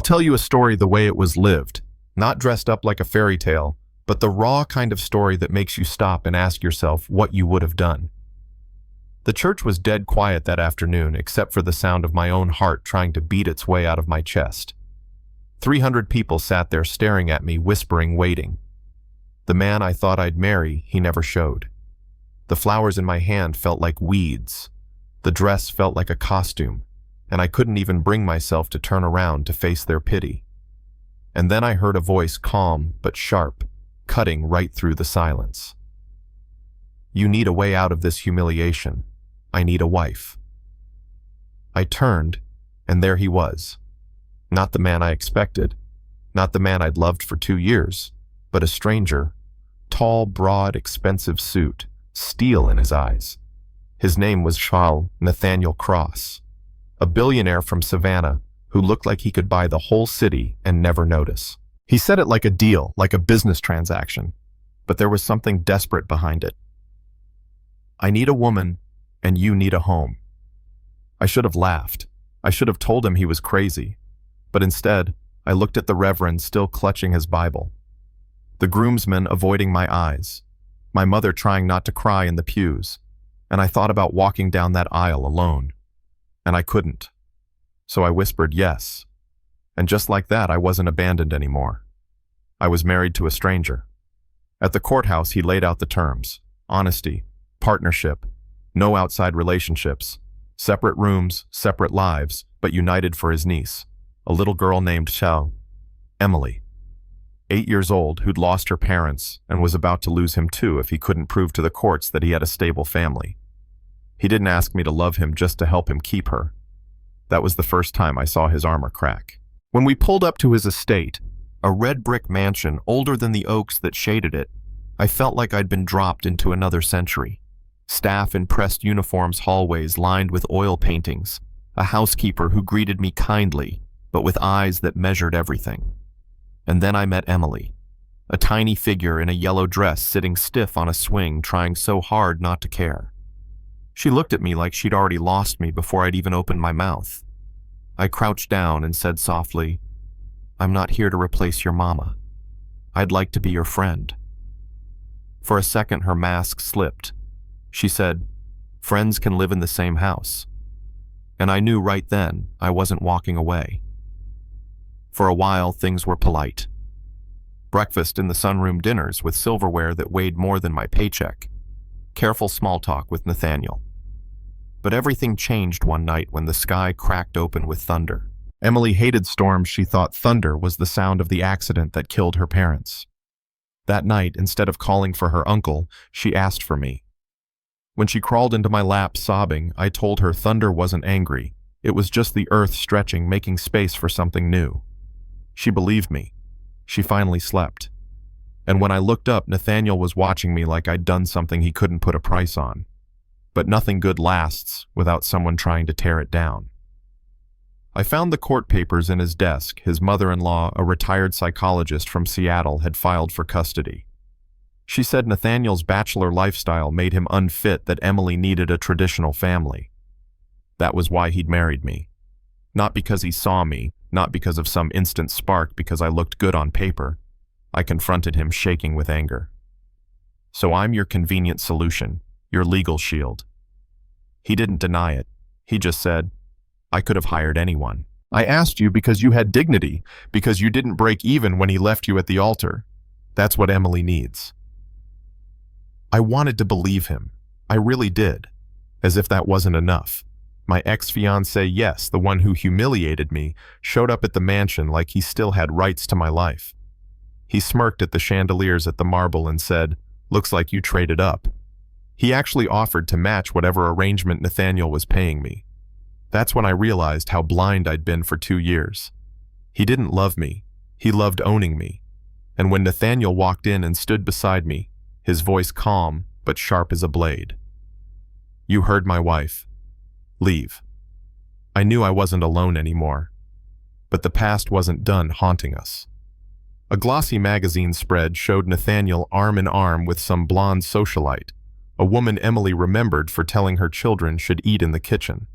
tell you a story the way it was lived, not dressed up like a fairy tale, but the raw kind of story that makes you stop and ask yourself what you would have done. The church was dead quiet that afternoon, except for the sound of my own heart trying to beat its way out of my chest. 300 people sat there staring at me, whispering, waiting. The man I thought I'd marry, he never showed. The flowers in my hand felt like weeds. The dress felt like a costume, and I couldn't even bring myself to turn around to face their pity. And then I heard a voice, calm but sharp, cutting right through the silence. "You need a way out of this humiliation. I need a wife." I turned, and there he was. Not the man I expected, not the man I'd loved for 2 years, but a stranger, tall, broad, expensive suit, steel in his eyes. His name was Charles Nathaniel Cross, a billionaire from Savannah who looked like he could buy the whole city and never notice. He said it like a deal, like a business transaction, but there was something desperate behind it. "I need a woman, and you need a home." I should have laughed. I should have told him he was crazy. But instead, I looked at the reverend still clutching his Bible, the groomsmen avoiding my eyes, my mother trying not to cry in the pews, and I thought about walking down that aisle alone. And I couldn't. So I whispered yes. And just like that, I wasn't abandoned anymore. I was married to a stranger. At the courthouse, he laid out the terms: honesty, partnership, no outside relationships, separate rooms, separate lives, but united for his niece, a little girl named Emily, 8 years old, who'd lost her parents and was about to lose him too if he couldn't prove to the courts that he had a stable family. He didn't ask me to love him just to help him keep her. That was the first time I saw his armor crack. When we pulled up to his estate, a red brick mansion older than the oaks that shaded it, I felt like I'd been dropped into another century. Staff in pressed uniforms, hallways lined with oil paintings, a housekeeper who greeted me kindly, but with eyes that measured everything. And then I met Emily, a tiny figure in a yellow dress sitting stiff on a swing, trying so hard not to care. She looked at me like she'd already lost me before I'd even opened my mouth. I crouched down and said softly, "I'm not here to replace your mama. I'd like to be your friend." For a second, her mask slipped. She said, "Friends can live in the same house." And I knew right then I wasn't walking away. For a while, things were polite. Breakfast in the sunroom dinners with silverware that weighed more than my paycheck. Careful small talk with Nathaniel. But everything changed one night when the sky cracked open with thunder. Emily hated storms. She thought thunder was the sound of the accident that killed her parents. That night, instead of calling for her uncle, she asked for me. When she crawled into my lap sobbing, I told her thunder wasn't angry. It was just the earth stretching, making space for something new. She believed me. She finally slept. And when I looked up, Nathaniel was watching me like I'd done something he couldn't put a price on. But nothing good lasts without someone trying to tear it down. I found the court papers in his desk. His mother-in-law, a retired psychologist from Seattle, had filed for custody. She said Nathaniel's bachelor lifestyle made him unfit, that Emily needed a traditional family. That was why he'd married me. Not because he saw me, not because of some instant spark, because I looked good on paper. I confronted him, shaking with anger. "So I'm your convenient solution, your legal shield." He didn't deny it. He just said, "I could have hired anyone. I asked you because you had dignity, because you didn't break even when he left you at the altar. That's what Emily needs." I wanted to believe him. I really did. As if that wasn't enough. My ex-fiancé, yes, the one who humiliated me, showed up at the mansion like he still had rights to my life. He smirked at the chandeliers at the marble and said, "Looks like you traded up." He actually offered to match whatever arrangement Nathaniel was paying me. That's when I realized how blind I'd been for 2 years. He didn't love me. He loved owning me. And when Nathaniel walked in and stood beside me, his voice calm but sharp as a blade. "You heard my wife. Leave." I knew I wasn't alone anymore. But the past wasn't done haunting us. A glossy magazine spread showed Nathaniel arm in arm with some blonde socialite, a woman Emily remembered for telling her children should eat in the kitchen.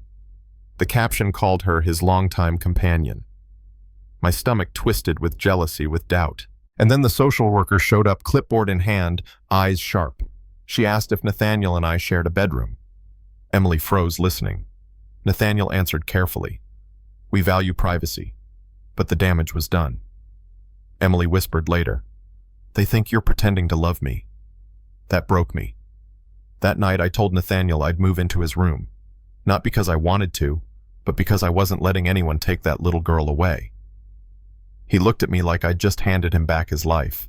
The caption called her his longtime companion. My stomach twisted with jealousy, with doubt. And then the social worker showed up, clipboard in hand, eyes sharp. She asked if Nathaniel and I shared a bedroom. Emily froze, listening. Nathaniel answered carefully. We value privacy, but the damage was done. Emily whispered later. They think you're pretending to love me. That broke me. That night I told Nathaniel I'd move into his room. Not because I wanted to, but because I wasn't letting anyone take that little girl away. He looked at me like I'd just handed him back his life.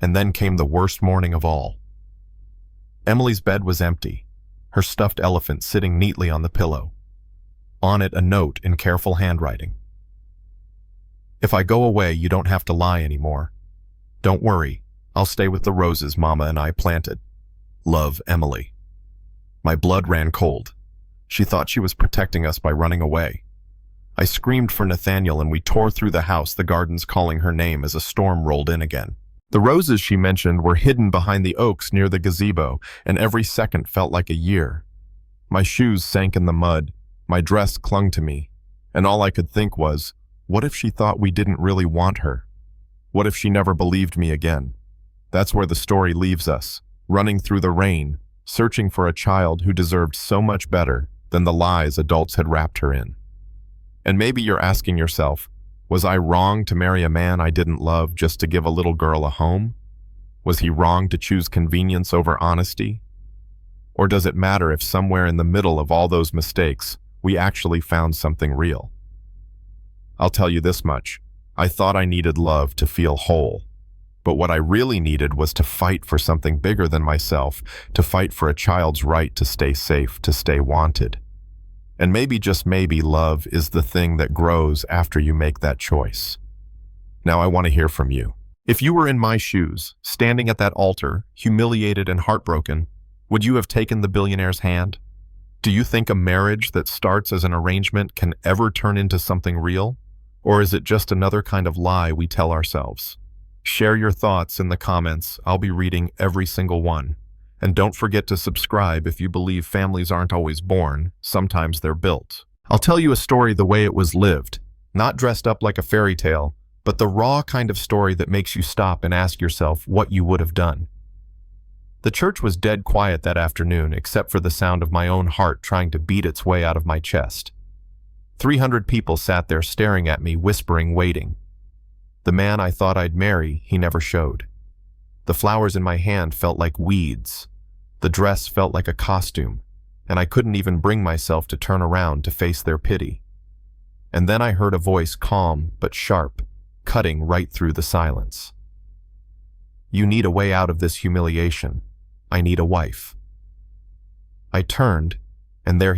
And then came the worst morning of all. Emily's bed was empty, her stuffed elephant sitting neatly on the pillow. On it, a note in careful handwriting. If I go away, you don't have to lie anymore. Don't worry, I'll stay with the roses Mama and I planted. Love, Emily. My blood ran cold. She thought she was protecting us by running away. I screamed for Nathaniel and we tore through the house, the gardens calling her name as a storm rolled in again. The roses she mentioned were hidden behind the oaks near the gazebo, and every second felt like a year. My shoes sank in the mud, my dress clung to me, and all I could think was, what if she thought we didn't really want her? What if she never believed me again? That's where the story leaves us, running through the rain, searching for a child who deserved so much better than the lies adults had wrapped her in. And maybe you're asking yourself, was I wrong to marry a man I didn't love just to give a little girl a home? Was he wrong to choose convenience over honesty? Or does it matter if somewhere in the middle of all those mistakes, we actually found something real? I'll tell you this much. I thought I needed love to feel whole. But what I really needed was to fight for something bigger than myself, to fight for a child's right to stay safe, to stay wanted. And maybe, just maybe, love is the thing that grows after you make that choice. Now I want to hear from you. If you were in my shoes, standing at that altar, humiliated and heartbroken, would you have taken the billionaire's hand? Do you think a marriage that starts as an arrangement can ever turn into something real? Or is it just another kind of lie we tell ourselves? Share your thoughts in the comments. I'll be reading every single one. And don't forget to subscribe if you believe families aren't always born, sometimes they're built. I'll tell you a story the way it was lived, not dressed up like a fairy tale, but the raw kind of story that makes you stop and ask yourself what you would have done. The church was dead quiet that afternoon, except for the sound of my own heart trying to beat its way out of my chest. 300 people sat there staring at me, whispering, waiting. The man I thought I'd marry, he never showed. The flowers in my hand felt like weeds. The dress felt like a costume, and I couldn't even bring myself to turn around to face their pity. And then I heard a voice, calm but sharp, cutting right through the silence. You need a way out of this humiliation. I need a wife. I turned, and there